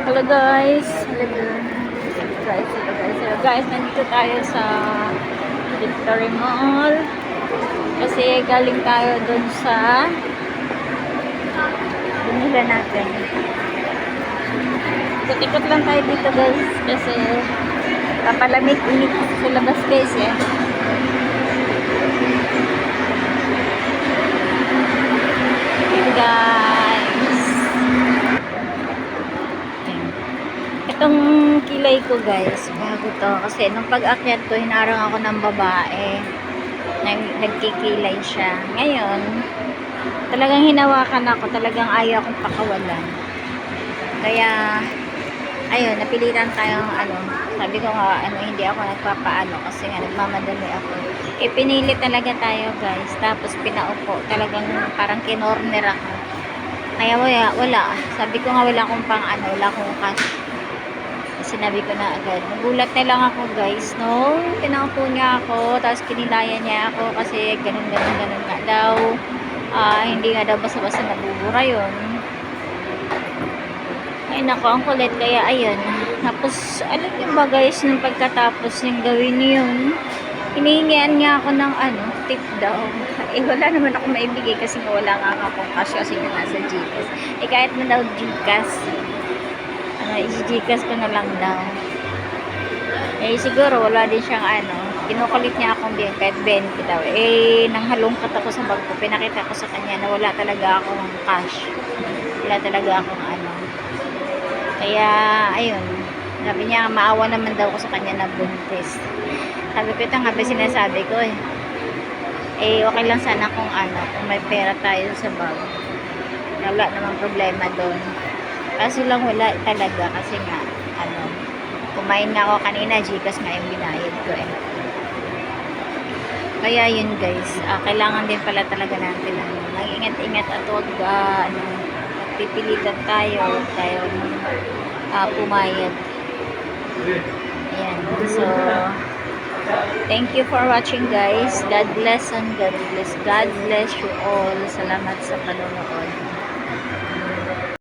Hello guys. Hello guys. Nandito tayo sa Victory Mall. Kasi galing tayo dun sa binila natin. Ikot-ikot lang tayo dito guys. Kasi kapalamig-init sa labas guys eh. Ayan guys. Itong kilay ko guys, bago to. Kasi nung pag-akyat ko, hinarang ako ng babae. Nagkikilay siya. Ngayon, talagang hinawakan ako. Talagang ayaw akong pakawalan. Kaya, ayun, napilitan tayong sabi ko nga, hindi ako nagpapaano kasi nga, nagmamadali ako. Pinili talaga tayo guys. Tapos pinaupo. Talagang parang kinorner ako. Kaya wala. Sabi ko nga, wala akong wala akong cash. Sinabi ko na agad. Nagulat na lang ako guys, no? Pinaupo niya ako, tapos kinilayan niya ako kasi ganun nga daw. Hindi nga daw basta-basta nabubura yun. Ay nako, ang kulit. Kaya ayun. Tapos, alam niyo ba guys, nung pagkatapos niyang gawin yun, hinihingian niya ako ng tip daw. Wala naman ako maibigay kasi wala nga akong cash kasi nga nasa Gcash. Kahit na daw Gcash, i-Gcash ko na lang daw. Siguro wala din siyang kinukulit niya akong din kahit 20 daw. Nanghalongkat ako sa bag ko. Pinakita ko sa kanya na wala talaga akong cash. Wala talaga akong Kaya, ayun. Sabi niya, maawa naman daw ko sa kanya na buntis. Sabi ko, ito nga ba sinasabi ko okay lang sana kung kung may pera tayo sa bag. Wala namang problema doon. Kaso lang wala talaga kasi nga kumain nga ako kanina, Gcash nga yung binayad ko Kaya yun guys, kailangan din pala talaga natin mag-ingat-ingat at huwag pipilitan tayo pumayad. Ayan. So thank you for watching guys. God bless and God bless you all. Salamat sa panonood.